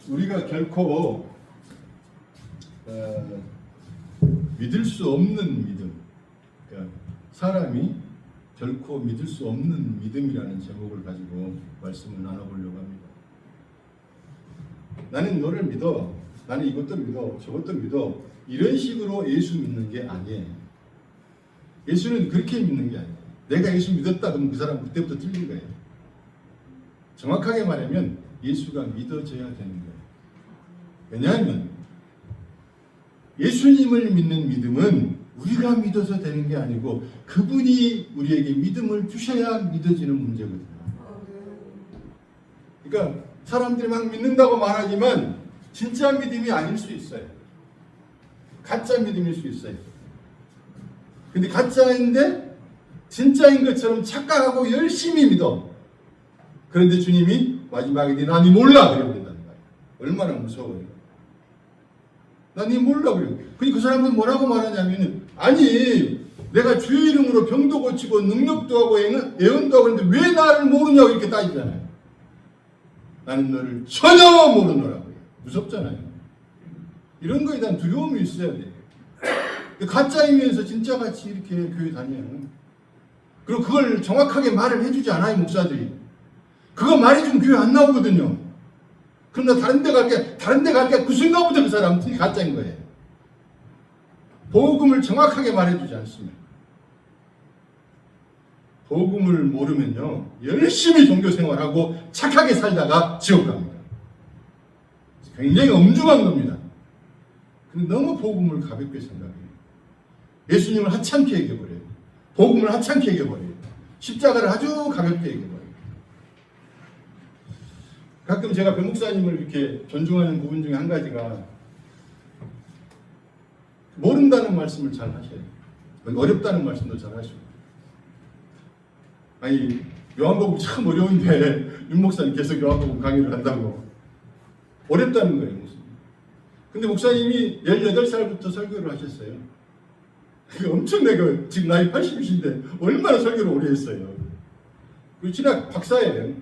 우리가 결코 믿을 수 없는 믿음, 그러니까 사람이 결코 믿을 수 없는 믿음이라는 제목을 가지고 말씀을 나눠보려고 합니다. 나는 너를 믿어, 나는 이것도 믿어, 저것도 믿어, 이런 식으로 예수 믿는 게 아니에요. 예수는 그렇게 믿는 게 아니에요. 내가 예수 믿었다 그러면 그 사람은 그때부터 틀린 거예요. 정확하게 말하면 예수가 믿어져야 되는 거예요. 왜냐하면 예수님을 믿는 믿음은 우리가 믿어서 되는 게 아니고 그분이 우리에게 믿음을 주셔야 믿어지는 문제거든요. 그러니까 사람들이 막 믿는다고 말하지만 진짜 믿음이 아닐 수 있어요. 가짜 믿음일 수 있어요. 근데 가짜인데 진짜인 것처럼 착각하고 열심히 믿어. 그런데 주님이 마지막에 난 네 몰라 그러고 된다는 거예요. 얼마나 무서워요. 난 네 몰라 그래요. 그러니까 그 사람은 뭐라고 말하냐면 아니 내가 주의 이름으로 병도 고치고 능력도 하고 예언도 하고 하는데 왜 나를 모르냐고 이렇게 따지잖아요. 나는 너를 전혀 모르노라고요. 무섭잖아요. 이런 거에 대한 두려움이 있어야 돼요. 가짜이면서 진짜같이 이렇게 교회 다녀요. 그리고 그걸 정확하게 말을 해주지 않아요, 목사들이. 그거 말해주면 교회 안 나오거든요. 그럼 나 다른 데 갈게. 그 순간부터 그 사람은 가짜인 거예요. 복음을 정확하게 말해주지 않습니다. 복음을 모르면요, 열심히 종교 생활하고 착하게 살다가 지옥 갑니다. 굉장히 엄중한 겁니다. 근데 너무 복음을 가볍게 생각해요. 예수님을 하찮게 얘기해버려요. 복음을 하찮게 얘기해버려요. 십자가를 아주 가볍게 얘기해버려요. 가끔 제가 변 목사님을 이렇게 존중하는 부분 중에 한 가지가 모른다는 말씀을 잘 하셔요. 어렵다는 말씀도 잘 하시고. 아니 요한복음 참 어려운데 윤 목사님 계속 요한복음 강의를 한다고. 어렵다는 거예요. 무슨. 근데 목사님이 18살부터 설교를 하셨어요. 엄청 내가 지금 나이 80이신데 얼마나 설교를 오래 했어요. 그리고 진학 박사예요.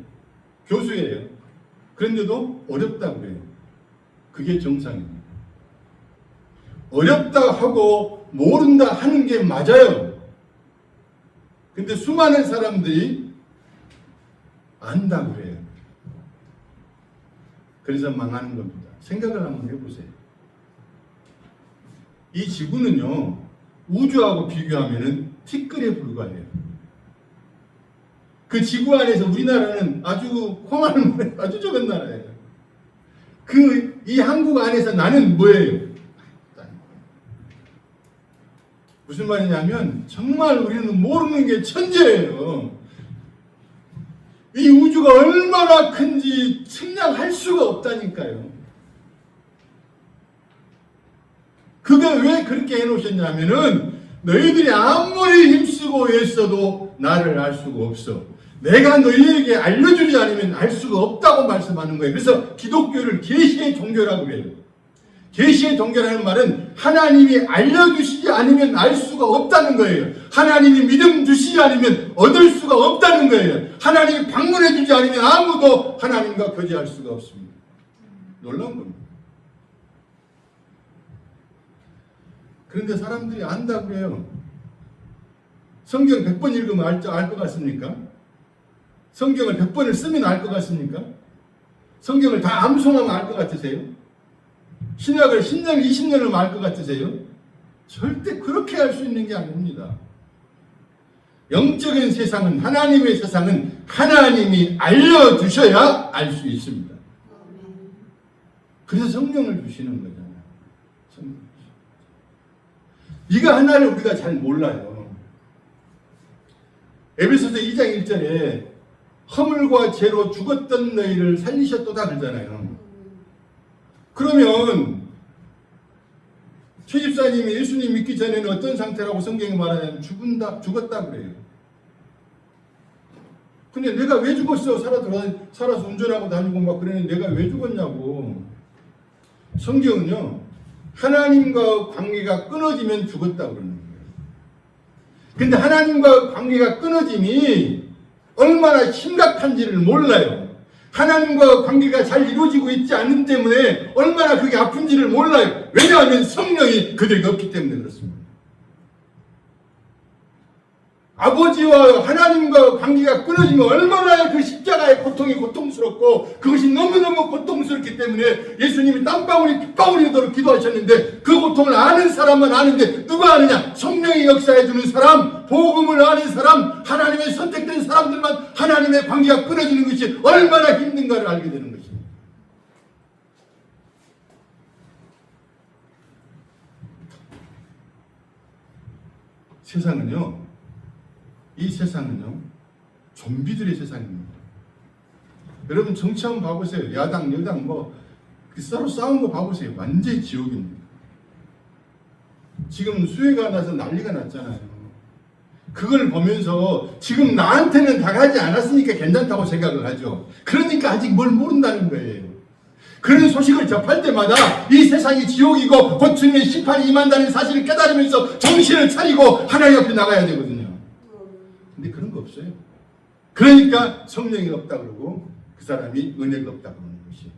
교수예요. 그런데도 어렵다고 그래요. 그게 정상입니다. 어렵다 하고 모른다 하는 게 맞아요. 근데 수많은 사람들이 안다고 그래요. 그래서 망하는 겁니다. 생각을 한번 해보세요. 이 지구는요, 우주하고 비교하면 티끌에 불과해요. 그 지구 안에서 우리나라는 아주 콩하는 아주 적은 나라예요. 이 한국 안에서 나는 뭐예요? 무슨 말이냐면 정말 우리는 모르는 게 천재예요. 이 우주가 얼마나 큰지 측량할 수가 없다니까요. 그게 왜 그렇게 해놓으셨냐면은 너희들이 아무리 힘쓰고 애써도 나를 알 수가 없어. 내가 너희에게 알려주지 않으면 알 수가 없다고 말씀하는 거예요. 그래서 기독교를 계시의 종교라고 해요. 계시의 종교라는 말은 하나님이 알려주시지 않으면 알 수가 없다는 거예요. 하나님이 믿음 주시지 않으면 얻을 수가 없다는 거예요. 하나님이 방문해 주지 않으면 아무도 하나님과 교제할 수가 없습니다. 놀라운 겁니다. 그런데 사람들이 안다고 그래요. 성경 100번 읽으면 알 것 같습니까? 성경을 100번을 쓰면 알 것 같습니까? 성경을 다 암송하면 알 것 같으세요? 신약을 10년, 20년을 알 것 같으세요? 절대 그렇게 할 수 있는 게 아닙니다. 영적인 세상은, 하나님의 세상은 하나님이 알려주셔야 알 수 있습니다. 그래서 성령을 주시는 거잖아요. 이거 하나를 우리가 잘 몰라요. 에베소서 2장 1절에 허물과 죄로 죽었던 너희를 살리셨도다 그러잖아요. 그러면 최 집사님이 예수님 믿기 전에는 어떤 상태라고 성경이 말하냐면 죽었다 그래요. 근데 내가 왜 죽었어? 살아서 운전하고 다니고 막 그러는데 내가 왜 죽었냐고. 성경은요, 하나님과 관계가 끊어지면 죽었다고 그러는 거예요. 근데 하나님과 관계가 끊어짐이 얼마나 심각한지를 몰라요. 하나님과 관계가 잘 이루어지고 있지 않는 때문에 얼마나 그게 아픈지를 몰라요. 왜냐하면 성령이 그들에게 없기 때문에 그렇습니다. 아버지와 하나님과 관계가 끊어지면 얼마나 그 십자가의 고통이 고통스럽고 그것이 너무너무 고통스럽기 때문에 예수님이 땀방울이 핏방울이도록 기도하셨는데 그 고통을 아는 사람은 아는데 누가 아느냐? 성령이 역사해 주는 사람, 복음을 아는 사람, 하나님의 선택된 사람들만 하나님의 관계가 끊어지는 것이 얼마나 힘든가를 알게 되는 것입니다. 세상은요, 이 세상은요, 좀비들의 세상입니다. 여러분 정치 한번 봐보세요. 야당, 여당 서로 싸운 거 봐보세요. 완전히 지옥입니다. 지금 수해가 나서 난리가 났잖아요. 그걸 보면서 지금 나한테는 당하지 않았으니까 괜찮다고 생각을 하죠. 그러니까 아직 뭘 모른다는 거예요. 그런 소식을 접할 때마다 이 세상이 지옥이고 곧 주님의 심판이 임한다는 사실을 깨달으면서 정신을 차리고 하나님 앞에 나가야 되거든요. 근데 그런 거 없어요. 그러니까 성령이 없다 그러고 그 사람이 은혜가 없다 그러는 것이에요.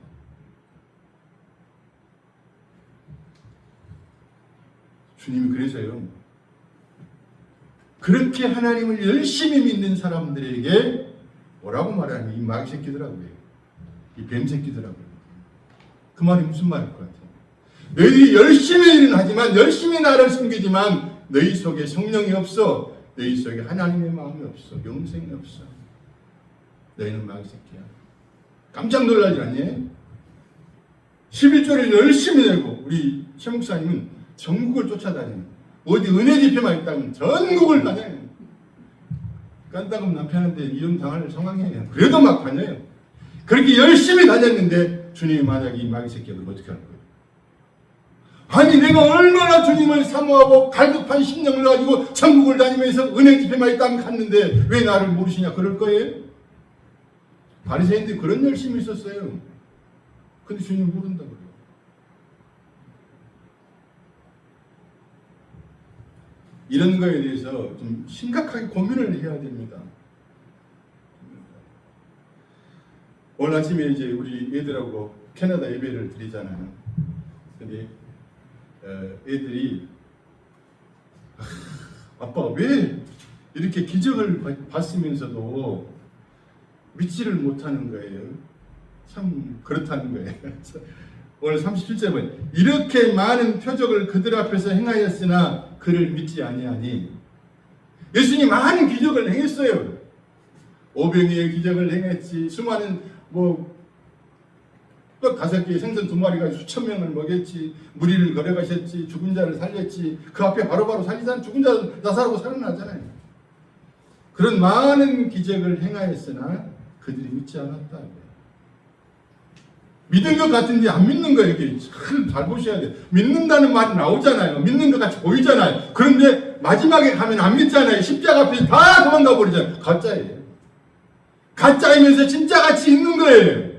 주님이 그래서요, 그렇게 하나님을 열심히 믿는 사람들에게 뭐라고 말하냐면 이 마귀 새끼더라고요. 이 뱀 새끼더라고요. 그 말이 무슨 말일 것 같아요? 너희들이 열심히 일은 하지만 열심히 나를 섬기지만 너희 속에 성령이 없어. 너희 속에 하나님의 마음이 없어. 영생이 없어. 너희는 마귀 새끼야. 깜짝 놀라지 않니? 11조를 열심히 내고 우리 최 목사님은 전국을 쫓아다니는, 어디 은혜 집회만 있다면 전국을 다녀요. 깐따금 남편한테 이혼당할 상황이에요. 그래도 막 다녀요. 그렇게 열심히 다녔는데 주님이 만약에 이 마귀 새끼를 어떻게 할 거예요? 아니 내가 얼마나 주님을 사모하고 갈급한 심령을 가지고 전국을 다니면서 은혜 집회만 있다면 갔는데 왜 나를 모르시냐 그럴 거예요? 바리새인들이 그런 열심이 있었어요. 근데 주님 모른다 그래요. 이런 거에 대해서 좀 심각하게 고민을 해야 됩니다. 오늘 아침에 이제 우리 애들하고 캐나다 예배를 드리잖아요. 근데 애들이 아빠가 왜 이렇게 기적을 봤으면서도 믿지를 못하는 거예요. 참 그렇다는 거예요. 오늘 37절은 이렇게 많은 표적을 그들 앞에서 행하였으나 그를 믿지 아니하니. 예수님이 많은 기적을 행했어요. 오병이의 기적을 행했지. 수많은 떡 5개 생선 2마리가 수천 명을 먹였지. 무리를 걸어가셨지. 죽은 자를 살렸지. 그 앞에 바로바로 살리잖아요. 죽은 자 나사로가 살아나잖아요. 그런 많은 기적을 행하였으나 그들이 믿지 않았다. 믿은 것 같은데 안 믿는 거예요. 이렇게 잘 보셔야 돼요. 믿는다는 말이 나오잖아요. 믿는 것 같이 보이잖아요. 그런데 마지막에 가면 안 믿잖아요. 십자가 앞에 다 도망가 버리잖아요. 가짜예요. 가짜이면서 진짜같이 있는 거예요.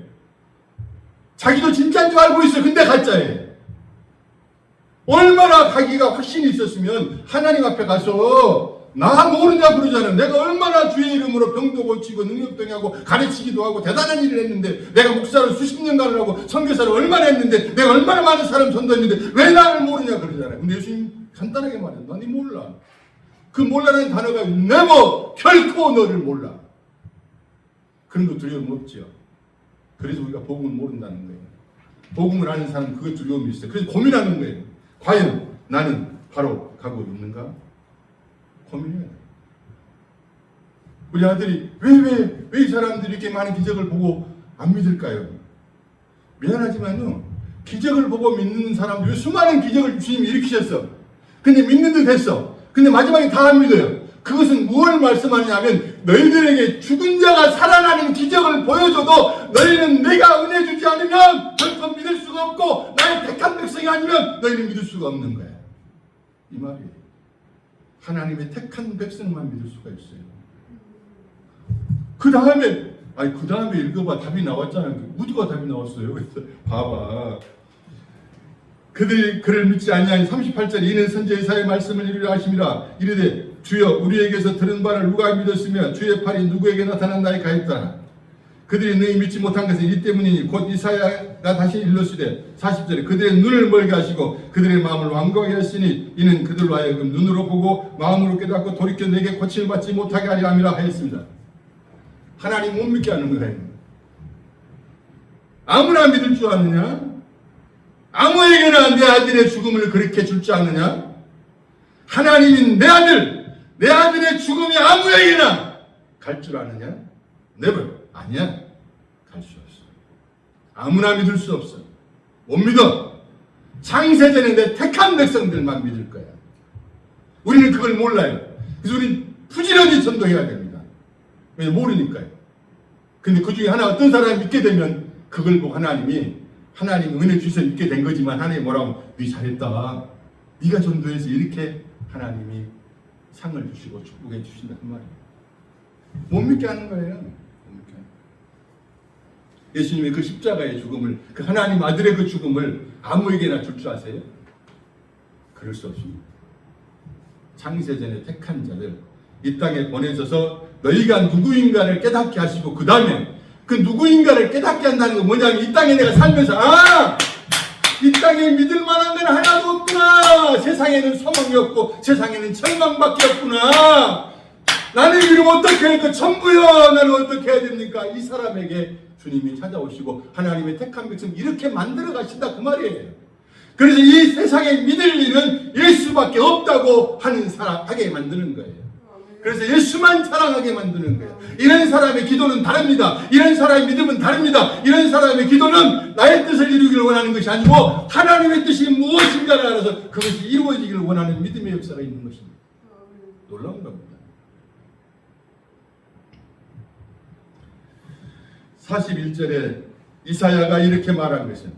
자기도 진짜인 줄 알고 있어요. 근데 가짜예요. 얼마나 자기가 확신이 있었으면 하나님 앞에 가서 나 모르냐 그러잖아요. 내가 얼마나 주의 이름으로 병도 고치고 능력도 하고 가르치기도 하고 대단한 일을 했는데, 내가 목사를 수십 년간을 하고 선교사를 얼마나 했는데, 내가 얼마나 많은 사람 전도했는데 왜 나를 모르냐 그러잖아요. 근데 예수님 간단하게 말해요. 너니 몰라. 그 몰라라는 단어가 never, 결코 너를 몰라. 그런 거 두려움 없죠. 그래서 우리가 복음을 모른다는 거예요. 복음을 아는 사람은 그것 두려움이 있어요. 그래서 고민하는 거예요. 과연 나는 바로 가고 있는가? 고민해야 돼요. 우리 아들이 왜 이 사람들이 이렇게 많은 기적을 보고 안 믿을까요? 미안하지만요, 기적을 보고 믿는 사람들, 수많은 기적을 주님이 일으키셨어. 근데 믿는 듯 했어. 근데 마지막에 다 안 믿어요. 그것은 무엇을 말씀하냐면, 너희들에게 죽은 자가 살아나는 기적을 보여줘도 너희는 내가 은혜 주지 않으면 결코 믿을 수가 없고, 나의 택한 백성이 아니면 너희는 믿을 수가 없는 거야. 이 말이에요. 하나님의 택한 백성만 믿을 수가 있어요. 그 다음에 읽어봐. 답이 나왔잖아요. 모두가 답이 나왔어요. 그래서 봐봐. 그들이 그를 믿지 아니하니 38절 이는 선지 이사야의 말씀을 이루려 하심이라. 이르되 주여 우리에게서 들은 바를 누가 믿었으며 주의 팔이 누구에게 나타났나이까 했더라. 그들이 너희 믿지 못한 것은 이 때문이니 곧 이사야가 다시 일러시되 40절에 그들의 눈을 멀게 하시고 그들의 마음을 완고하게 하시니 이는 그들로 하여금 눈으로 보고 마음으로 깨닫고 돌이켜 내게 고침을 받지 못하게 하려 함이라 하였습니다. 하나님 못 믿게 하는 거예요. 아무나 믿을 줄 아느냐? 아무에게나 내 아들의 죽음을 그렇게 줄 줄 아느냐? 하나님인 내 아들의 죽음이 아무에게나 갈 줄 아느냐? never. 아니야. 갈 수 없어. 아무나 믿을 수 없어. 못 믿어. 창세전에 내 택한 백성들만 믿을 거야. 우리는 그걸 몰라요. 그래서 우리는 부지런히 전도해야 됩니다. 왜 모르니까요. 근데 그 중에 하나 어떤 사람이 믿게 되면 그걸 보고 하나님이 은혜 주셔서 믿게 된 거지만 하나님이 뭐라고 하면 네 잘했다. 네가 전도해서 이렇게 하나님이 상을 주시고 축복해 주신다 그 말이에요. 못 믿게 하는 거예요. 예수님의 그 십자가의 죽음을, 그 하나님 아들의 그 죽음을 아무에게나 줄 줄 아세요? 그럴 수 없습니다. 창세전에 택한 자들 이 땅에 보내셔서 너희가 누구인가를 깨닫게 하시고 그 다음에 그 누구인가를 깨닫게 한다는 건 뭐냐면 이 땅에 내가 살면서 이 땅에 믿을 만한 건 하나도 없구나. 세상에는 소망이 없고 세상에는 절망밖에 없구나. 나는 이름 어떻게 할까? 전부요. 나는 어떻게 해야 됩니까? 이 사람에게 주님이 찾아오시고 하나님의 택한 백성 이렇게 만들어 가신다 그 말이에요. 그래서 이 세상에 믿을 일은 예수밖에 없다고 하는 사람 하게 만드는 거예요. 그래서 예수만 사랑하게 만드는 거예요. 이런 사람의 기도는 다릅니다. 이런 사람의 믿음은 다릅니다. 이런 사람의 기도는 나의 뜻을 이루기를 원하는 것이 아니고 하나님의 뜻이 무엇인가를 알아서 그것이 이루어지기를 원하는 믿음의 역사가 있는 것입니다. 놀라운 겁니다. 41절에 이사야가 이렇게 말한 것은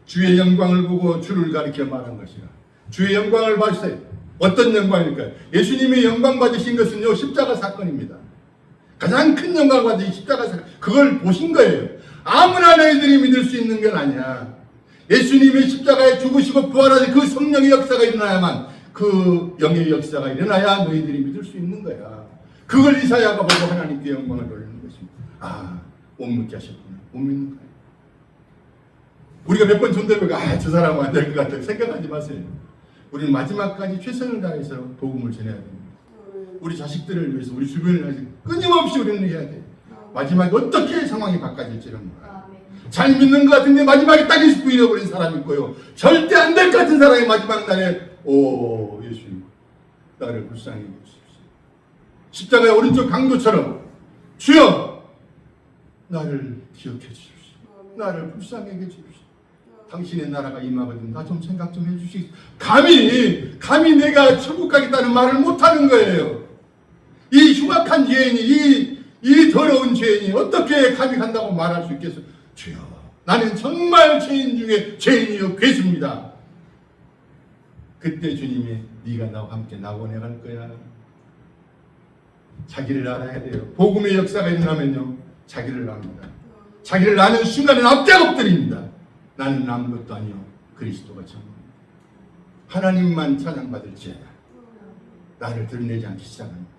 주의 영광을 보고 주를 가리켜 말한 것이라. 주의 영광을 봤어요. 어떤 영광일까요? 예수님의 영광 받으신 것은요 십자가 사건입니다. 가장 큰 영광을 받으신 십자가 사건. 그걸 보신 거예요. 아무나 너희들이 믿을 수 있는 건 아니야. 예수님의 십자가에 죽으시고 부활하신 그 성령의 역사가 일어나야만, 그 영의 역사가 일어나야 너희들이 믿을 수 있는 거야. 그걸 이사야가 보고 하나님께 영광을 돌리는 것입니다. 못 믿게 하셨구나. 못 믿는 거예요. 우리가 몇 번 전도해보니까 저 사람은 안 될 것 같아. 생각하지 마세요. 우리는 마지막까지 최선을 다해서 복음을 전해야 됩니다. 우리 자식들을 위해서, 우리 주변을 위해서 끊임없이 우리는 해야 돼요. 마지막에 어떻게 상황이 바꿔질지는 몰라요. 잘 믿는 것 같은데 마지막에 딱 예수 부인해버린 사람이 있고요. 절대 안 될 것 같은 사람이 마지막 날에 예수 나를 불쌍히 여기십시오. 십자가의 오른쪽 강도처럼 주여 나를 기억해 주십시오. 나를 불쌍히 여겨주십시오. 당신의 나라가 임하거든 나 좀 생각 좀 해주시겠어요. 감히 내가 천국 가겠다는 말을 못하는 거예요. 이 흉악한 죄인이, 이 더러운 죄인이 어떻게 감히 간다고 말할 수 있겠어요? 주여 나는 정말 죄인 중에 죄인이요 괴수입니다. 그때 주님이 네가 나와 함께 낙원에 갈 거야. 자기를 알아야 돼요. 복음의 역사가 일어나면요 자기를 압니다. 자기를 아는 순간은 앞장 엎드립니다. 나는 아무것도 아니요 그리스도가 전부입니다. 하나님만 찬양받을지어다. 나를 드러내지 않기 시작합니다.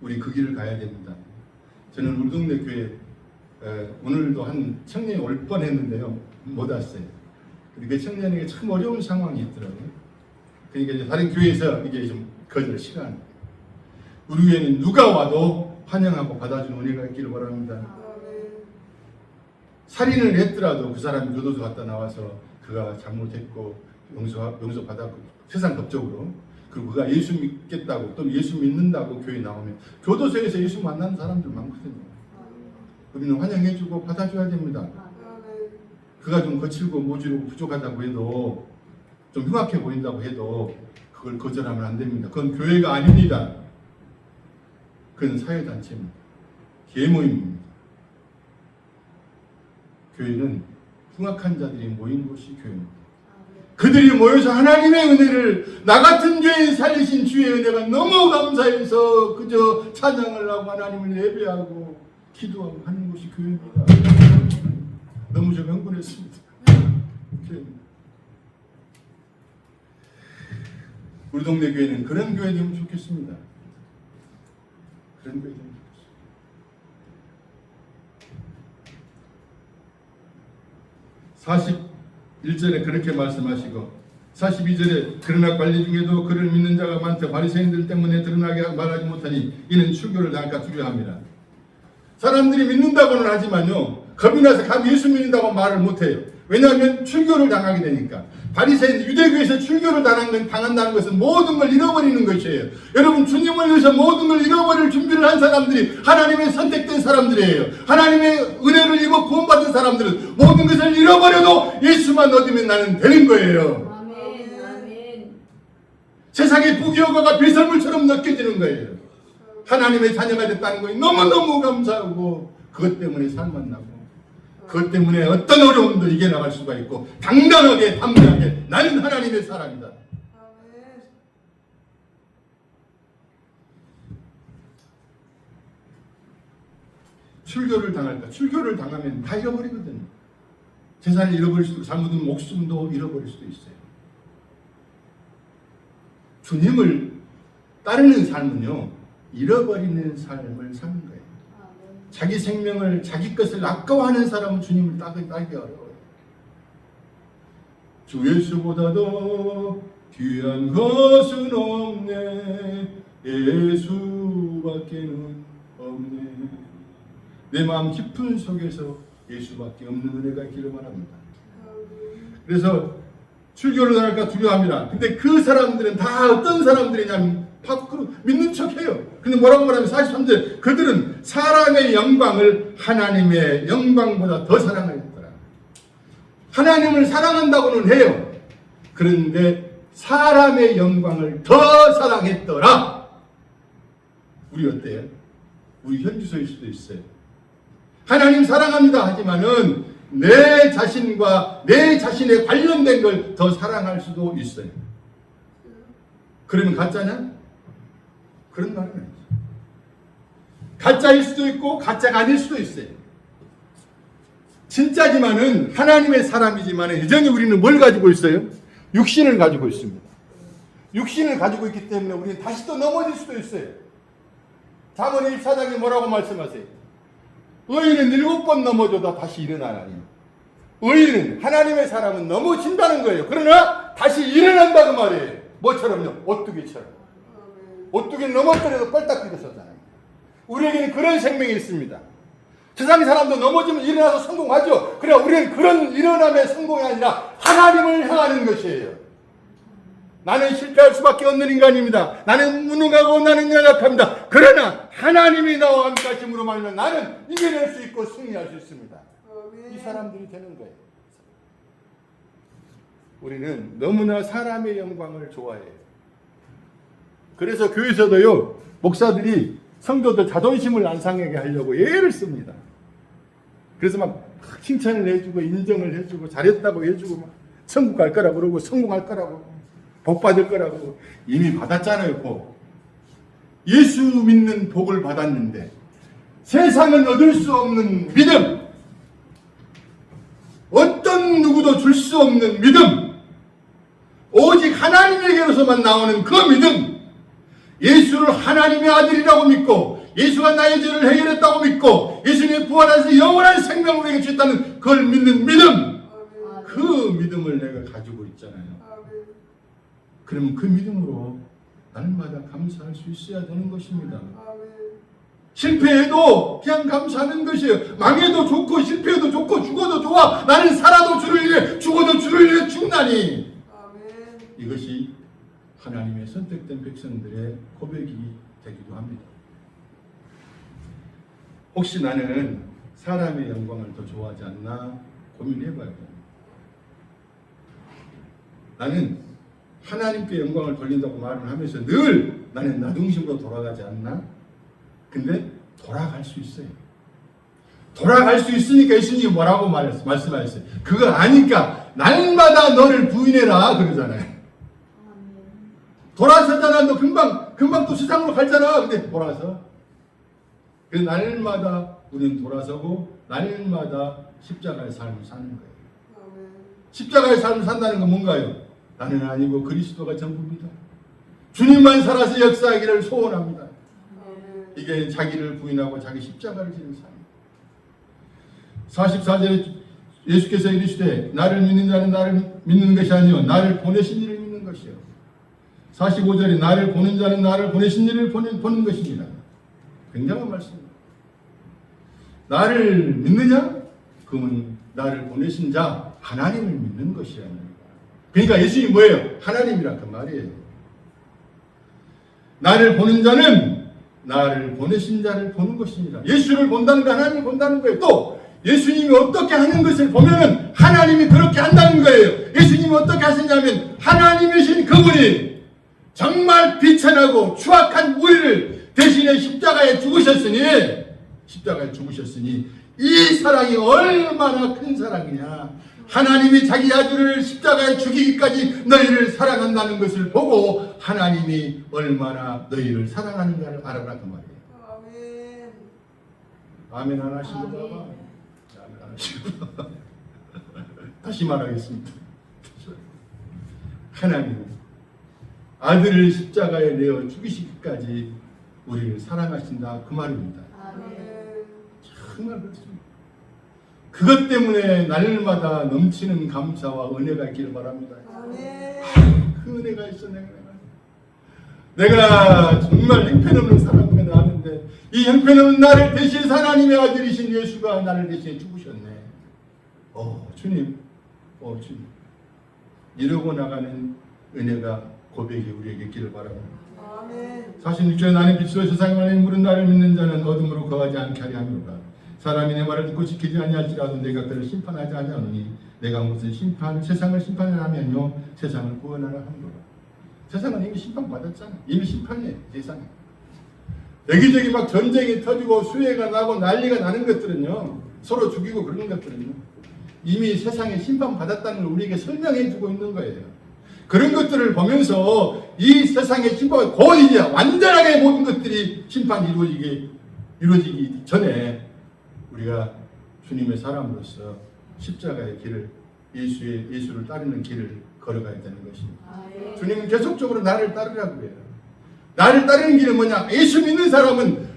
우리 그 길을 가야 됩니다. 저는 우리 동네 교회 오늘도 한 청년이 올 뻔했는데요 못 왔어요. 그 청년에게 참 어려운 상황이 있더라고요. 그러니까 이제 다른 교회에서 이게 좀 거절 시간. 우리 교회는 누가 와도 환영하고 받아주는 은혜가 있기를 바랍니다. 살인을 했더라도 그 사람이 교도소 갔다 나와서 그가 잘못했고 용서 받았고 세상 법적으로, 그리고 그가 예수 믿겠다고 또 예수 믿는다고 교회 나오면 교도소에서 예수 만나는 사람들 많거든요. 우리는 환영해주고 받아줘야 됩니다. 그가 좀 거칠고 모질고 부족하다고 해도 좀 흉악해 보인다고 해도 그걸 거절하면 안 됩니다. 그건 교회가 아닙니다. 그건 사회단체입니다. 계모임입니다. 교회는 흉악한 자들이 모인 곳이 교회입니다. 그들이 모여서 하나님의 은혜를, 나 같은 죄인 살리신 주의 은혜가 너무 감사해서 그저 찬양을 하고 하나님을 예배하고 기도하고 하는 곳이 교회입니다. 너무 좀 흥분했습니다. 교회입니다. 우리 동네 교회는 그런 교회 되면 좋겠습니다. 그런 교회 되면 좋겠습니다. 41절에 그렇게 말씀하시고 42절에 그러나 관리 중에도 그를 믿는 자가 많다. 바리새인들 때문에 드러나게 말하지 못하니 이는 출교를 당할까 두려워합니다. 사람들이 믿는다고는 하지만요, 겁이 나서 감히 예수 믿는다고 말을 못해요. 왜냐하면 출교를 당하게 되니까. 바리새인 유대교에서 출교를 당한다는 것은 모든 걸 잃어버리는 것이에요. 여러분, 주님을 위해서 모든 걸 잃어버릴 준비를 한 사람들이 하나님의 선택된 사람들이에요. 하나님의 은혜를 입어 구원받은 사람들은 모든 것을 잃어버려도 예수만 얻으면 나는 되는 거예요. 세상의 부귀영화가 배설물처럼 느껴지는 거예요. 하나님의 자녀가 됐다는 것이 너무너무 감사하고, 그것 때문에 상 만나고, 그것 때문에 어떤 어려움도 이겨나갈 수가 있고, 당당하게 담대하게 나는 하나님의 사람이다. 출교를 당할까? 출교를 당하면 다 잃어버리거든요. 재산을 잃어버릴 수도 있고, 잘못하면 목숨도 잃어버릴 수도 있어요. 주님을 따르는 삶은요, 잃어버리는 삶을 사는 거예요. 자기 생명을, 자기 것을 아까워하는 사람은 주님을 따기 어려워요. 주 예수보다도 귀한 것은 없네. 예수밖에는 없네. 내 마음 깊은 속에서 예수밖에 없는 은혜가 있기를 바랍니다. 그래서 출교를 당할까 두려워합니다. 근데 그 사람들은 다 어떤 사람들이냐면 밖으로 믿는 척해요. 근데 뭐라고 말하면 43절, 그들은 사람의 영광을 하나님의 영광보다 더 사랑하였더라. 하나님을 사랑한다고는 해요. 그런데 사람의 영광을 더 사랑했더라. 우리 어때요? 우리 현주소일 수도 있어요. 하나님 사랑합니다 하지만은 내 자신과 내 자신에 관련된 걸 더 사랑할 수도 있어요. 그러면 가짜냐? 그런 말은 아니죠. 가짜일 수도 있고 가짜가 아닐 수도 있어요. 진짜지만은 하나님의 사람이지만은 여전히 우리는 뭘 가지고 있어요? 육신을 가지고 있습니다. 육신을 가지고 있기 때문에 우리는 다시 또 넘어질 수도 있어요. 잠언 24장에 뭐라고 말씀하세요? 의인은 7번 넘어져도 다시 일어나나니. 의인은, 하나님의 사람은 넘어진다는 거예요. 그러나 다시 일어난다 그 말이에요. 뭐처럼요? 오뚜기처럼. 오뚜기는 넘어뜨려도 뻘딱 일어서잖아요. 우리에게는 그런 생명이 있습니다. 세상 사람도 넘어지면 일어나서 성공하죠. 그러나 우리는 그런 일어남의 성공이 아니라 하나님을 향하는 것이에요. 나는 실패할 수밖에 없는 인간입니다. 나는 무능하고 나는 연약합니다. 그러나 하나님이 나와 함께 하심으로 말하면 나는 이겨낼 수 있고 승리할 수 있습니다. 이 사람들이 되는 거예요. 우리는 너무나 사람의 영광을 좋아해요. 그래서 교회에서도요, 목사들이 성도들 자존심을 안 상하게 하려고 예를 씁니다. 그래서 막 칭찬을 해주고 인정을 해주고 잘했다고 해주고 막 천국 갈 거라고 그러고 성공할 거라고 복 받을 거라고. 이미 받았잖아요. 복. 예수 믿는 복을 받았는데 세상은 얻을 수 없는 믿음, 어떤 누구도 줄 수 없는 믿음, 오직 하나님에게로서만 나오는 그 믿음, 예수를 하나님의 아들이라고 믿고 예수가 나의 죄를 해결했다고 믿고 예수님의 부활하셔서 영원한 생명을 우리에게 주셨다는 그걸 믿는 믿음, 그 믿음을 내가 가지고 있잖아요. 그러면 그 믿음으로 날마다 감사할 수 있어야 되는 것입니다. 실패해도 그냥 감사하는 것이에요. 망해도 좋고 실패해도 좋고 죽어도 좋아. 나는 살아도 주를 위해 죽어도 주를 위해 죽나니. 이것이 하나님의 선택된 백성들의 고백이 되기도 합니다. 혹시 나는 사람의 영광을 더 좋아하지 않나 고민해봐야 됩니다. 나는 하나님께 영광을 돌린다고 말을 하면서 늘 나는 나 중심으로 돌아가지 않나? 근데 돌아갈 수 있어요. 돌아갈 수 있으니까 예수님이 뭐라고 말씀하셨어요? 그거 아니까 날마다 너를 부인해라 그러잖아요. 돌아서잖아. 너 금방 또 세상으로 갈잖아. 근데 돌아서. 그 날마다 우리는 돌아서고 날마다 십자가의 삶을 사는 거예요. 십자가의 삶을 산다는 건 뭔가요? 나는 아니고 그리스도가 전부입니다. 주님만 살아서 역사하기를 소원합니다. 이게 자기를 부인하고 자기 십자가를 지는 삶. 44절에 예수께서 이르시되 나를 믿는 자는 나를 믿는 것이 아니요 나를 보내신 이를 믿는 것이요. 45절에 나를 보는 자는 나를 보내신 이를 보는 것입니다. 굉장한 말씀입니다. 나를 믿느냐? 그러면 나를 보내신 자 하나님을 믿는 것이야. 그러니까 예수님이 뭐예요? 하나님이라 그 말이에요. 나를 보는 자는 나를 보내신 자를 보는 것입니다. 예수를 본다는 거 하나님을 본다는 거예요. 또 예수님이 어떻게 하는 것을 보면은 하나님이 그렇게 한다는 거예요. 예수님이 어떻게 하시냐면 하나님이신 그분이 정말 비천하고 추악한 우리를 대신에 십자가에 죽으셨으니 이 사랑이 얼마나 큰 사랑이냐. 하나님이 자기 아들을 십자가에 죽이기까지 너희를 사랑한다는 것을 보고 하나님이 얼마나 너희를 사랑하는가를 알아라 그 말이에요. 아멘. 아멘 안 하시고 봐봐. 아멘 안 하시고 다시 말하겠습니다. 하나님은 아들을 십자가에 내어 죽이시기까지 우리를 사랑하신다 그 말입니다. 정말 그렇습니다. 그것 때문에 날마다 넘치는 감사와 은혜가 있기를 바랍니다. 그 은혜가 있어. 내가 정말 형편없는 사람이 나왔는데 이 형편없는 나를 대신 하나님의 아들이신 예수가 나를 대신해 죽으셨네. 주님 주님 이러고 나가는 은혜가 고백이 우리에게 있기를 바랍니다. 46절에 나는 빛으로 세상에 말하는 물은 나를 믿는 자는 어둠으로 거하지 않게 하려 함이로다. 사람이 내 말을 듣고 지키지 아니할지라도 내가 그를 심판하지 아니하노니 내가 무슨 세상을 심판하면요 세상을 구원하라 함이로다. 세상은 이미 심판받았잖아. 이미 심판이에요. 세상에 여기저기 막 전쟁이 터지고 수해가 나고 난리가 나는 것들은요 서로 죽이고 그러는 것들은요 이미 세상에 심판받았다는 걸 우리에게 설명해 주고 있는 거예요. 그런 것들을 보면서 이 세상의 심판 곧 이제 완전하게 모든 것들이 심판이 이루어지기 전에 우리가 주님의 사람으로서 십자가의 길을 예수를 따르는 길을 걸어가야 되는 것입니다. 주님은 계속적으로 나를 따르라고 해요. 나를 따르는 길은 뭐냐? 예수 믿는 사람은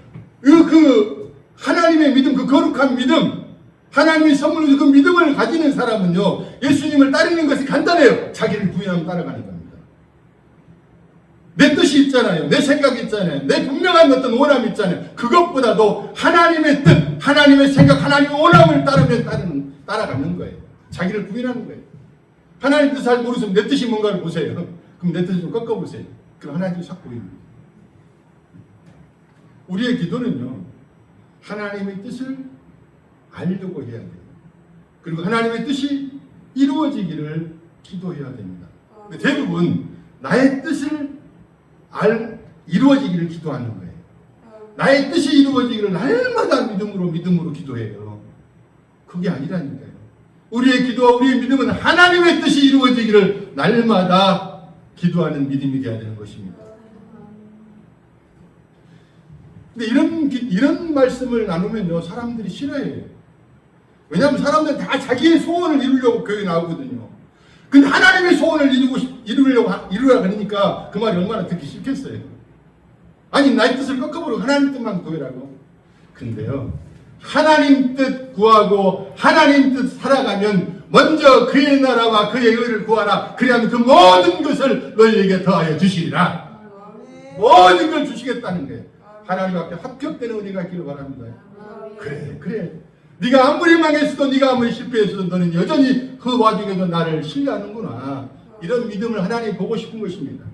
그 하나님의 믿음, 그 거룩한 믿음, 하나님이 선물로 준 그 믿음을 가지는 사람은요 예수님을 따르는 것이 간단해요. 자기를 부인하면 따라가는 겁니다. 내 뜻이 있잖아요. 내 생각이 있잖아요. 내 분명한 어떤 원함이 있잖아요. 그것보다도 하나님의 뜻, 하나님의 생각, 하나님의 원함을 따라가는 거예요. 자기를 부인하는 거예요. 하나님 뜻을 잘 모르시면 내 뜻이 뭔가를 보세요. 그럼 내 뜻을 좀 꺾어보세요. 그럼 하나님이 싹 보입니다. 우리의 기도는요 하나님의 뜻을 알려고 해야 돼요. 그리고 하나님의 뜻이 이루어지기를 기도해야 됩니다. 근데 대부분 나의 뜻을 이루어지기를 기도하는 거예요. 나의 뜻이 이루어지기를 날마다 믿음으로 기도해요. 그게 아니라니까요. 우리의 기도와 우리의 믿음은 하나님의 뜻이 이루어지기를 날마다 기도하는 믿음이 되어야 되는 것입니다. 근데 이런 말씀을 나누면요 사람들이 싫어해요. 왜냐하면 사람들은 다 자기의 소원을 이루려고 교회에 나오거든요. 근데 하나님의 소원을 이루라 그러니까 그 말이 얼마나 듣기 싫겠어요. 아니 나의 뜻을 꺾어버리고 하나님 뜻만 구해라고. 근데요 하나님 뜻 구하고 하나님 뜻 살아가면 먼저 그의 나라와 그의 의를 구하라. 그래야만 그 모든 것을 너희에게 더하여 주시리라. 모든 걸 주시겠다는 거예요. 하나님 앞에 합격되는 은혜가 있기를 바랍니다. 그래. 네가 아무리 망했어도 네가 아무리 실패했어도 너는 여전히 그 와중에도 나를 신뢰하는구나. 이런 믿음을 하나님이 보고 싶은 것입니다.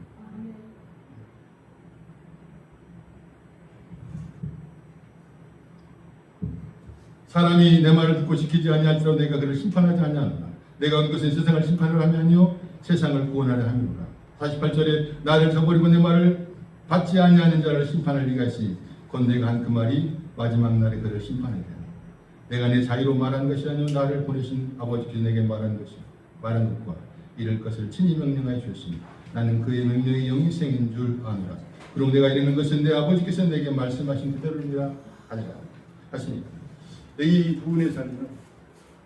사람이 내 말을 듣고 지키지 아니할지라도 내가 그를 심판하지 아니하노라. 내가 온 것은 세상을 심판을 하며 아니요 세상을 구원하려 함이로라. 48절에 나를 저버리고 내 말을 받지 아니하는 자를 심판할 리가 있으니 곧 내가 한 그 말이 마지막 날에 그를 심판하게 하라. 내가 내 자유로 말한 것이 아니요 나를 보내신 아버지께서 내게 말한 것과 이럴 것을 친히 명령하여 주셨으니 나는 그의 명령이 영생인 줄 아노라. 그럼 내가 이르는 것은 내 아버지께서 내게 말씀하신 그대로니라 하니라 하시니까 이 부분의 삶은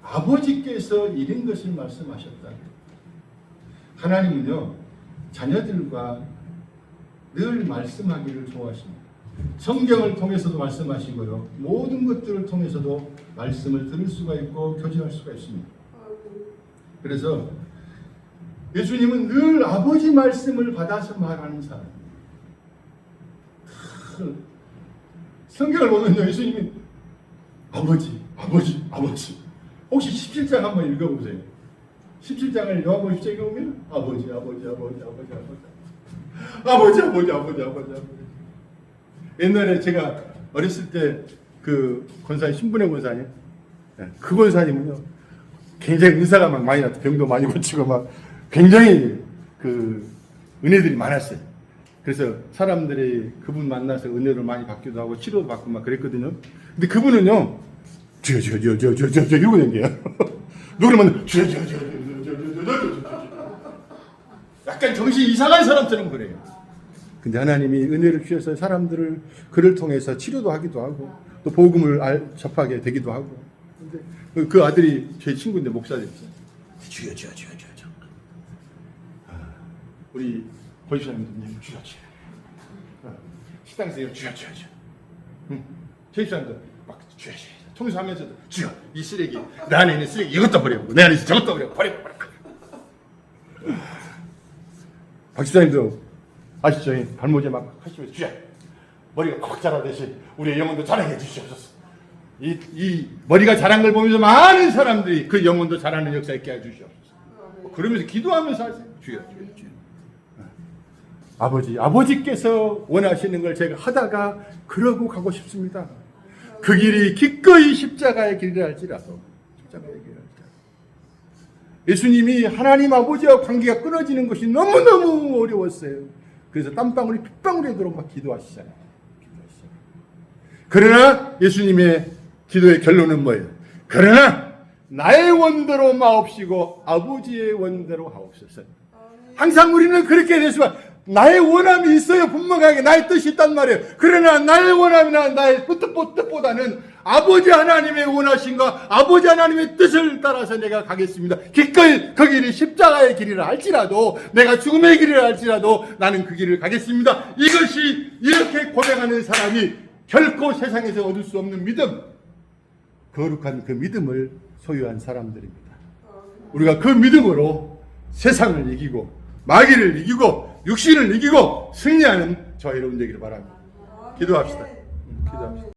아버지께서 이런 것을 말씀하셨다. 하나님은요 자녀들과 늘 말씀하기를 좋아하십니다. 성경을 통해서도 말씀하시고요 모든 것들을 통해서도 말씀을 들을 수가 있고 교제할 수가 있습니다. 그래서 예수님은 늘 아버지 말씀을 받아서 말하는 사람입니다. 성경을 보면요, 예수님이 아버지, 아버지, 아버지. 혹시 17장 한번 읽어보세요. 17장을 요한복음 10장 읽어보면 아버지, 아버지, 아버지, 아버지, 아버지, 아버지, 아버지, 아버지, 아버지, 아버지. 옛날에 제가 어렸을 때 그 권사님, 신분의 권사님, 그 권사님은요, 굉장히 은사가 막 많이 났고 병도 많이 고치고 막 굉장히 그 은혜들이 많았어요. 그래서 사람들이 그분 만나서 은혜를 많이 받기도 하고 치료도 받고 막 그랬거든요. 근데 그분은요, 주여 이러고 다녀요. 누구를 주여 약간 정신 이상한 사람처럼 그래요. 근데 하나님이 은혜를 주셔서 사람들을 그를 통해서 치료도 하기도 하고 또 복음을 접하게 되기도 하고. 근데 그 아들이 제 친구인데 목사 됐어요. 주여. 우리 보이사님도 주여. 식당에서 주여. 제입사람도 막 주여. 청소하면서도 주여, 이 쓰레기, 내 안에 있는 쓰레기 이것도 버리고 내 안에 있는 저것도 버리고. 박 집사님도 아시죠? 발모제 막 하시면서 주여, 머리가 꽉 자라듯이 우리의 영혼도 자라게 해주시옵소서. 이 머리가 자란 걸 보면서 많은 사람들이 그 영혼도 자라는 역사 있게 해주시옵소서. 그러면서 기도하면서 하세요. 주여. 아버지께서 원하시는 걸 제가 하다가 그러고 가고 싶습니다. 그 길이 기꺼이 십자가의 길이라 할지라도. 예수님이 하나님 아버지와 관계가 끊어지는 것이 너무너무 어려웠어요. 그래서 땀방울이 핏방울이 되도록 막 기도하시잖아요. 그러나 예수님의 기도의 결론은 뭐예요? 그러나 나의 원대로 마옵시고 아버지의 원대로 하옵소서. 항상 우리는 그렇게 되지만 나의 원함이 있어요. 분명하게 나의 뜻이 있단 말이에요. 그러나 나의 원함이나 나의 뜻보다는 아버지 하나님의 원하심과 아버지 하나님의 뜻을 따라서 내가 가겠습니다. 기꺼이 그 길이 십자가의 길이라 할지라도 내가 죽음의 길이라 할지라도 나는 그 길을 가겠습니다. 이것이 이렇게 고백하는 사람이 결코 세상에서 얻을 수 없는 믿음, 거룩한 그 믿음을 소유한 사람들입니다. 우리가 그 믿음으로 세상을 이기고 마귀를 이기고 육신을 이기고 승리하는 저와 여러분 되기를 바랍니다. 기도합시다. 기도합시다.